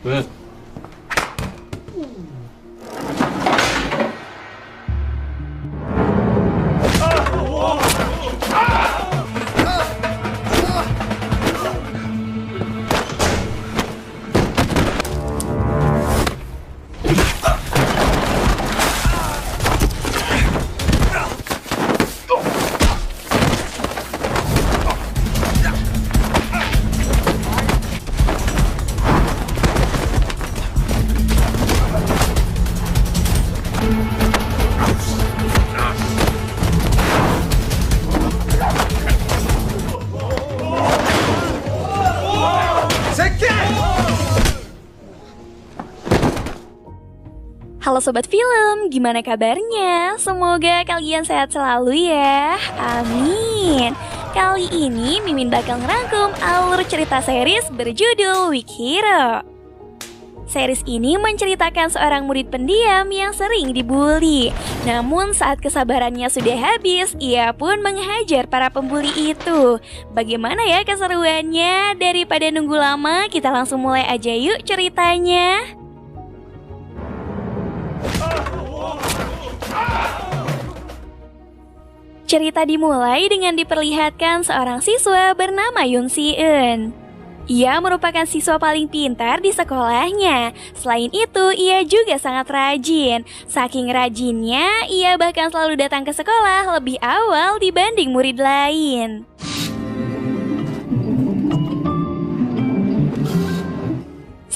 왜? Halo Sobat Film, gimana kabarnya? Semoga kalian sehat selalu ya, amin. Kali ini Mimin bakal ngerangkum alur cerita series berjudul Weak Hero. Series ini menceritakan seorang murid pendiam yang sering dibully. Namun saat kesabarannya sudah habis, ia pun menghajar para pembuli itu. Bagaimana ya keseruannya? Daripada nunggu lama, kita langsung mulai aja yuk ceritanya. Cerita dimulai dengan diperlihatkan seorang siswa bernama Yoon Si-eun. Ia merupakan siswa paling pintar di sekolahnya. Selain itu, ia juga sangat rajin. Saking rajinnya, ia bahkan selalu datang ke sekolah lebih awal dibanding murid lain.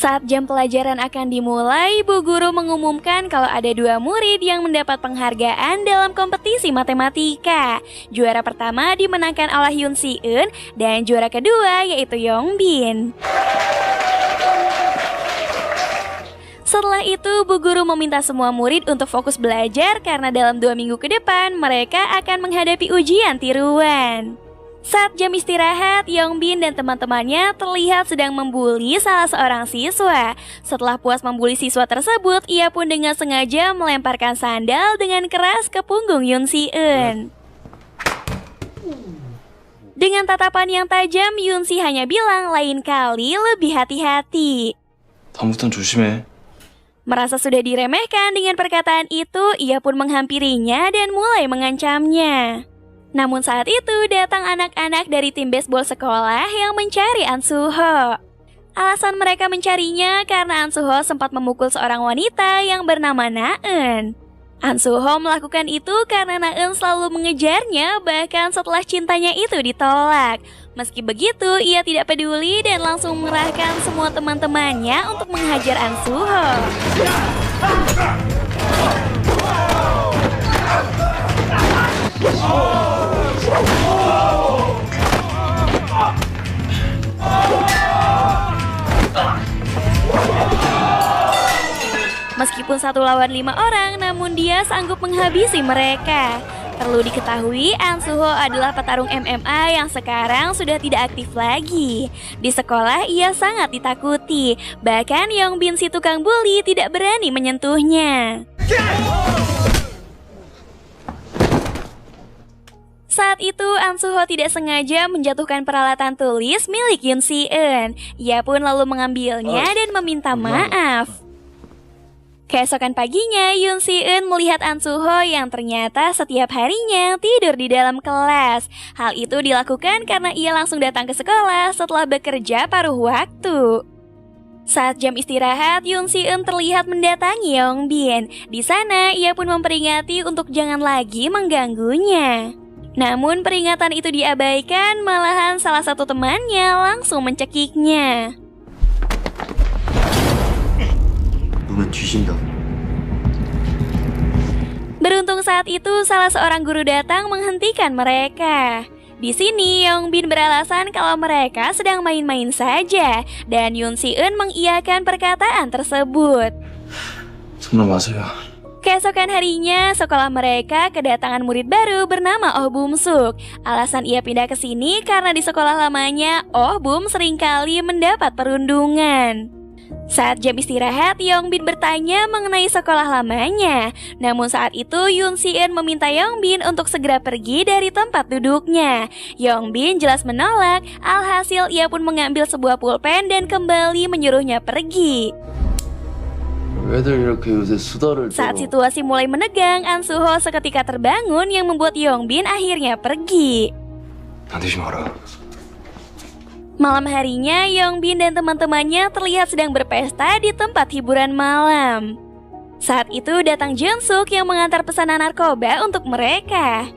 Saat jam pelajaran akan dimulai, Bu Guru mengumumkan kalau ada 2 murid yang mendapat penghargaan dalam kompetisi matematika. Juara pertama dimenangkan oleh Yoon Si-eun dan juara kedua yaitu Yong Bin. Setelah itu, Bu Guru meminta semua murid untuk fokus belajar karena dalam 2 minggu ke depan mereka akan menghadapi ujian tiruan. Saat jam istirahat, Yong Bin dan teman-temannya terlihat sedang membuli salah seorang siswa. Setelah puas membuli siswa tersebut, ia pun dengan sengaja melemparkan sandal dengan keras ke punggung Yoon Si-eun. Dengan tatapan yang tajam, Yoon Si hanya bilang lain kali lebih hati-hati. 다음부턴 조심해. Merasa sudah diremehkan dengan perkataan itu, ia pun menghampirinya dan mulai mengancamnya. Namun saat itu datang anak-anak dari tim baseball sekolah yang mencari An Soo-ho. Alasan mereka mencarinya karena An Soo-ho sempat memukul seorang wanita yang bernama Na-eun. An Soo-ho melakukan itu karena Na-eun selalu mengejarnya bahkan setelah cintanya itu ditolak. Meski begitu, ia tidak peduli dan langsung mengerahkan semua teman-temannya untuk menghajar An Soo-ho. Meskipun 1 lawan 5 orang, namun dia sanggup menghabisi mereka. Perlu diketahui, An Soo-ho adalah petarung MMA yang sekarang sudah tidak aktif lagi. Di sekolah ia sangat ditakuti. Bahkan Yong Bin si tukang bully tidak berani menyentuhnya. Saat itu, An Soo-ho tidak sengaja menjatuhkan peralatan tulis milik Yoon Si-eun. Ia pun lalu mengambilnya dan meminta maaf. Keesokan paginya, Yoon Si-eun melihat An Soo-ho yang ternyata setiap harinya tidur di dalam kelas. Hal itu dilakukan karena ia langsung datang ke sekolah setelah bekerja paruh waktu. Saat jam istirahat, Yoon Si-eun terlihat mendatangi Yong Bin. Di sana, ia pun memperingati untuk jangan lagi mengganggunya. Namun peringatan itu diabaikan, malahan salah satu temannya langsung mencekiknya. Beruntung saat itu salah seorang guru datang menghentikan mereka. Di sini Yong Bin beralasan kalau mereka sedang main-main saja dan Yoon Si-eun mengiyakan perkataan tersebut. 정말 맞아요. Keesokan harinya, sekolah mereka kedatangan murid baru bernama Oh Bum Suk. Alasan ia pindah ke sini karena di sekolah lamanya Oh Bum seringkali mendapat perundungan. Saat jam istirahat, Yongbin bertanya mengenai sekolah lamanya. Namun saat itu Yoon Si-eun meminta Yongbin untuk segera pergi dari tempat duduknya. Yongbin jelas menolak, alhasil ia pun mengambil sebuah pulpen dan kembali menyuruhnya pergi. 왜들 이렇게 요새 수다를 Saat 떨어? situasi mulai menegang, An Soo-ho seketika terbangun yang membuat Yongbin akhirnya pergi. 나대지 마라. Malam harinya, Yongbin dan teman-temannya terlihat sedang berpesta di tempat hiburan malam. Saat itu datang Jeon-suk yang mengantar pesanan narkoba untuk mereka.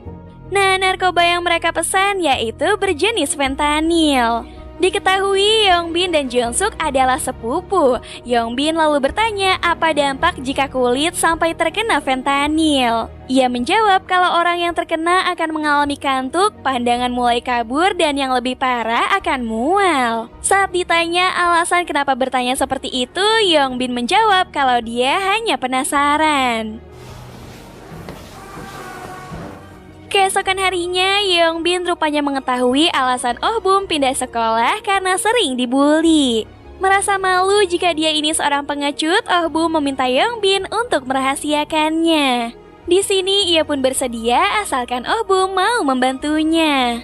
Nah, narkoba yang mereka pesan yaitu berjenis fentanyl. Diketahui Yongbin dan Jeon-suk adalah sepupu. Yongbin lalu bertanya apa dampak jika kulit sampai terkena fentanyl. Ia menjawab kalau orang yang terkena akan mengalami kantuk, pandangan mulai kabur, dan yang lebih parah akan mual. Saat ditanya alasan kenapa bertanya seperti itu, Yongbin menjawab kalau dia hanya penasaran. Keesokan harinya, Yongbin rupanya mengetahui alasan Oh Bum pindah sekolah karena sering dibully. Merasa malu jika dia ini seorang pengecut, Oh Bum meminta Yongbin untuk merahasiakannya. Di sini ia pun bersedia asalkan Oh Bum mau membantunya.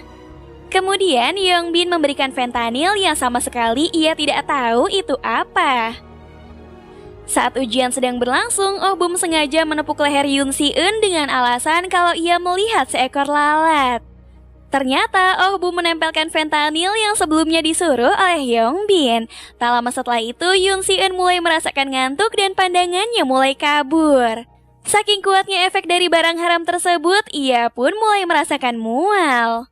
Kemudian Yongbin memberikan fentanyl yang sama sekali ia tidak tahu itu apa. Saat ujian sedang berlangsung, Oh Bum sengaja menepuk leher Yoon Si-eun dengan alasan kalau ia melihat seekor lalat. Ternyata Oh Bum menempelkan fentanyl yang sebelumnya disuruh oleh Yongbin. Tak lama setelah itu, Yoon Si-eun mulai merasakan ngantuk dan pandangannya mulai kabur. Saking kuatnya efek dari barang haram tersebut, ia pun mulai merasakan mual.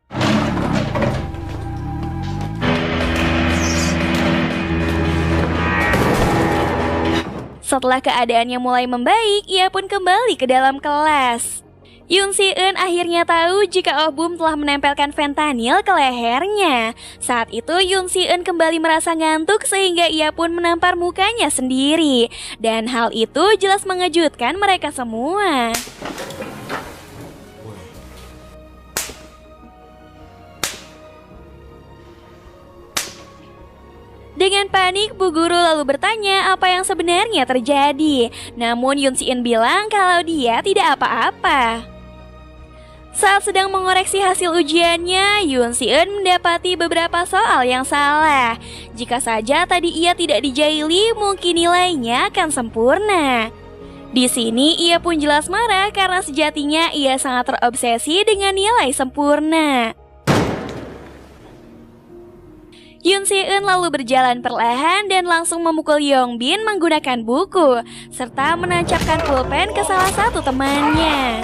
Setelah keadaannya mulai membaik, ia pun kembali ke dalam kelas. Yoon Si-eun akhirnya tahu jika Oh Bum telah menempelkan fentanyl ke lehernya. Saat itu Yoon Si-eun kembali merasa ngantuk sehingga ia pun menampar mukanya sendiri. Dan hal itu jelas mengejutkan mereka semua. Dengan panik, Bu Guru lalu bertanya apa yang sebenarnya terjadi. Namun Yoon Si-eun bilang kalau dia tidak apa-apa. Saat sedang mengoreksi hasil ujiannya, Yoon Si-eun mendapati beberapa soal yang salah. Jika saja tadi ia tidak dijaili, mungkin nilainya akan sempurna. Di sini ia pun jelas marah karena sejatinya ia sangat terobsesi dengan nilai sempurna. Yoon Si-eun lalu berjalan perlahan dan langsung memukul Yongbin menggunakan buku, serta menancapkan pulpen ke salah satu temannya.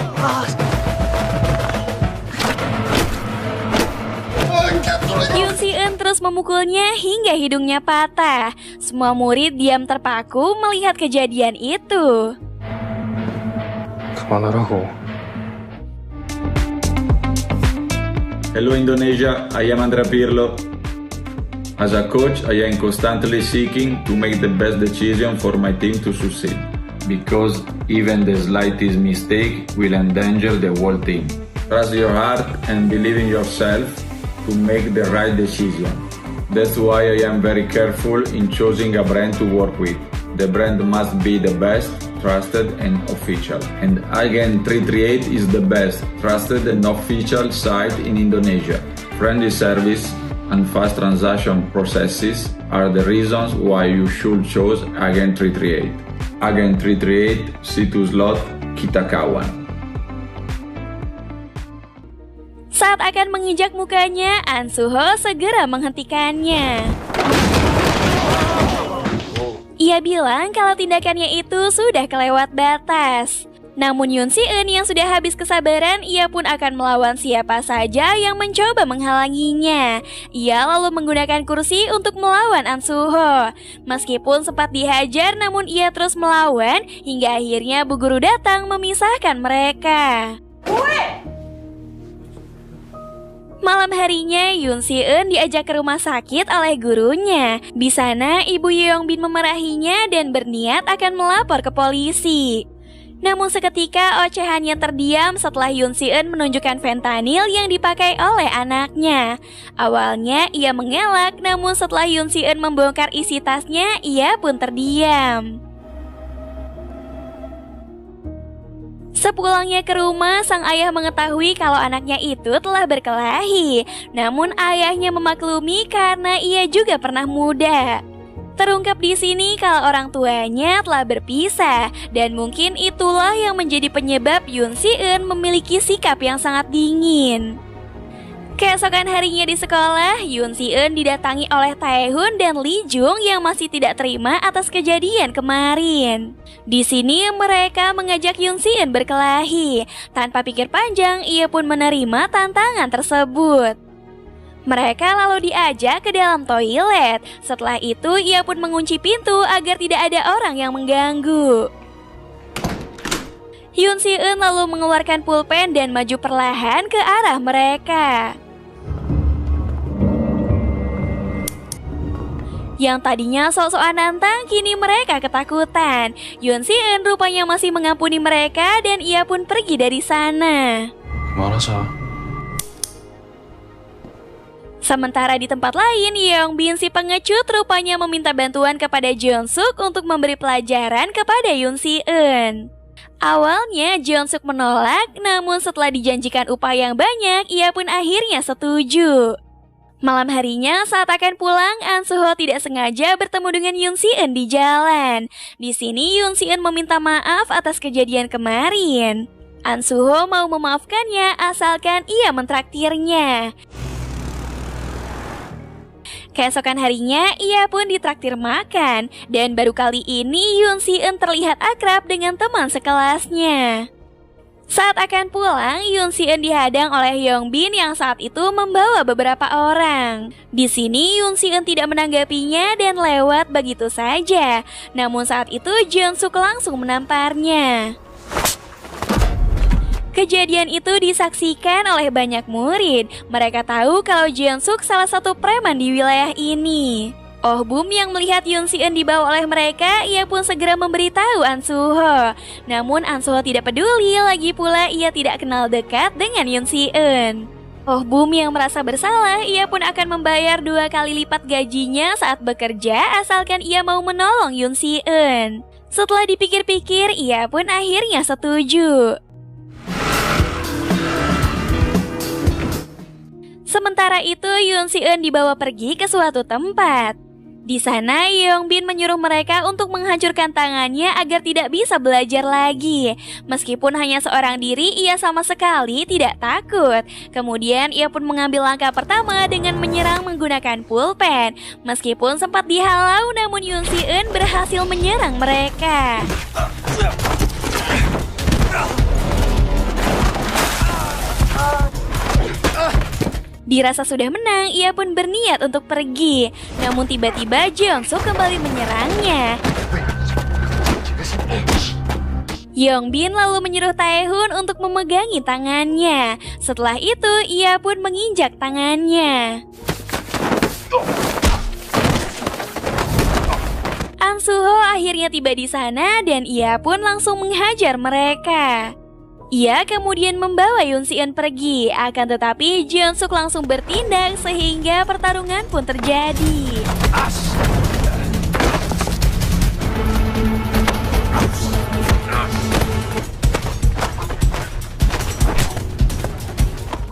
Yoon Si-eun terus memukulnya hingga hidungnya patah. Semua murid diam terpaku melihat kejadian itu. 그만하라고. Hello Indonesia, I am Andrea Pirlo. As a coach, I am constantly seeking to make the best decision for my team to succeed, because even the slightest mistake will endanger the whole team. Trust your heart and believe in yourself to make the right decision. That's why I am very careful in choosing a brand to work with. The brand must be the best, trusted and official. And Agen 338 is the best, trusted and official site in Indonesia. Friendly service and fast transaction processes are the reasons why you should choose Agen 338. Agen 338, Situs Lot, Kita Kawan. Saat akan menginjak mukanya, An Soo-ho segera menghentikannya. Ia bilang kalau tindakannya itu sudah kelewat batas. Namun Yoon Si-eun yang sudah habis kesabaran, ia pun akan melawan siapa saja yang mencoba menghalanginya. Ia lalu menggunakan kursi untuk melawan An Soo-ho. Meskipun sempat dihajar, namun ia terus melawan hingga akhirnya Bu Guru datang memisahkan mereka. Malam harinya, Yoon Si-eun diajak ke rumah sakit oleh gurunya. Di sana, Ibu Yongbin memarahinya dan berniat akan melapor ke polisi. Namun seketika ocehannya terdiam setelah Yoon Si-eun menunjukkan fentanyl yang dipakai oleh anaknya. Awalnya ia mengelak, namun setelah Yoon Si-eun membongkar isi tasnya, ia pun terdiam. Sepulangnya ke rumah, sang ayah mengetahui kalau anaknya itu telah berkelahi. Namun ayahnya memaklumi karena ia juga pernah muda. Terungkap di sini kalau orang tuanya telah berpisah, dan mungkin itulah yang menjadi penyebab Yoon Si-eun memiliki sikap yang sangat dingin. Keesokan harinya di sekolah, Yoon Si-eun didatangi oleh Tae-hun dan Lee Jung yang masih tidak terima atas kejadian kemarin. Di sini mereka mengajak Yoon Si-eun berkelahi. Tanpa pikir panjang, ia pun menerima tantangan tersebut. Mereka lalu diajak ke dalam toilet. Setelah itu, ia pun mengunci pintu agar tidak ada orang yang mengganggu. Yoon Si-eun lalu mengeluarkan pulpen dan maju perlahan ke arah mereka. Yang tadinya sok-sokan nantang, kini mereka ketakutan. Yoon Si-eun rupanya masih mengampuni mereka dan ia pun pergi dari sana. 그만하자. Sementara di tempat lain, Yeong Bin si pengecut rupanya meminta bantuan kepada Jeon Suk untuk memberi pelajaran kepada Yoon Si-eun. Awalnya Jeon Suk menolak, namun setelah dijanjikan upah yang banyak, ia pun akhirnya setuju. Malam harinya saat akan pulang, An Soo-ho tidak sengaja bertemu dengan Yoon Si-eun di jalan. Di sini Yoon Si-eun meminta maaf atas kejadian kemarin. An Soo-ho mau memaafkannya asalkan ia mentraktirnya. Keesokan harinya, ia pun ditraktir makan, dan baru kali ini Yoon Si-eun terlihat akrab dengan teman sekelasnya. Saat akan pulang, Yoon Si-eun dihadang oleh Yeong Bin yang saat itu membawa beberapa orang. Di sini Yoon Si-eun tidak menanggapinya dan lewat begitu saja. Namun saat itu Jeon Suk langsung menamparnya. Kejadian itu disaksikan oleh banyak murid. Mereka tahu kalau Jeon Suk salah satu preman di wilayah ini. Oh Bum yang melihat Yoon Si-eun dibawa oleh mereka, ia pun segera memberitahu An Soo-ho. Namun An Soo-ho tidak peduli, lagi pula ia tidak kenal dekat dengan Yoon Si-eun. Oh Bum yang merasa bersalah, ia pun akan membayar 2 kali lipat gajinya saat bekerja asalkan ia mau menolong Yoon Si-eun. Setelah dipikir-pikir, ia pun akhirnya setuju. Sementara itu, Yoon Si-eun dibawa pergi ke suatu tempat. Di sana, Yeong Bin menyuruh mereka untuk menghancurkan tangannya agar tidak bisa belajar lagi. Meskipun hanya seorang diri, ia sama sekali tidak takut. Kemudian, ia pun mengambil langkah pertama dengan menyerang menggunakan pulpen. Meskipun sempat dihalau, namun Yoon Si-eun berhasil menyerang mereka. Dirasa sudah menang, ia pun berniat untuk pergi. Namun tiba-tiba Jeon Suk kembali menyerangnya. Yeong Bin lalu menyuruh Tae-hun untuk memegangi tangannya. Setelah itu, ia pun menginjak tangannya. An Soo-ho akhirnya tiba di sana dan ia pun langsung menghajar mereka. Ia kemudian membawa Yoon Si-eun pergi, akan tetapi Jeon Suk langsung bertindak sehingga pertarungan pun terjadi.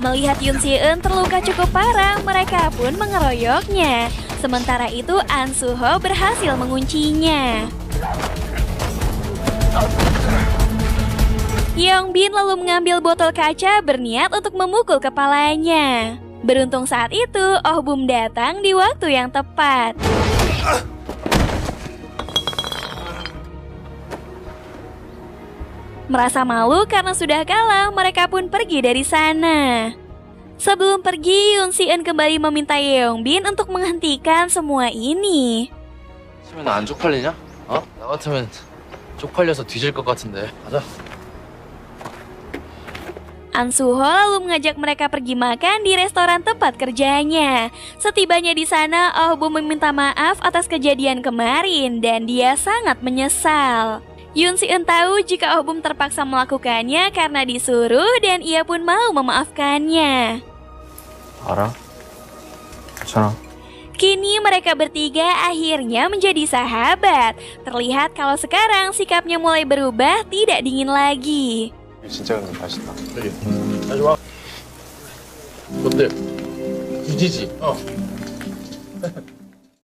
Melihat Yoon Si-eun terluka cukup parah, mereka pun mengeroyoknya. Sementara itu An Soo-ho berhasil menguncinya. Yeong Bin lalu mengambil botol kaca berniat untuk memukul kepalanya. Beruntung saat itu Oh Bum datang di waktu yang tepat. Merasa malu karena sudah kalah, mereka pun pergi dari sana. Sebelum pergi, Yoon Si-eun kembali meminta Yeong Bin untuk menghentikan semua ini. 치면 안 쪽팔리냐? 어? 나 같으면 쪽팔려서 뒤질 것 같은데. 가자. An Soo-ho lalu mengajak mereka pergi makan di restoran tempat kerjanya. Setibanya di sana, Oh Bum meminta maaf atas kejadian kemarin dan dia sangat menyesal. Yoon Si Eun tahu jika Oh Bum terpaksa melakukannya karena disuruh dan ia pun mau memaafkannya. 알아? 괜찮아. Kini mereka bertiga akhirnya menjadi sahabat. Terlihat kalau sekarang sikapnya mulai berubah, tidak dingin lagi. 진짜 근데 맛있다. 여기. 아, 좋아. 어때? 굳이지?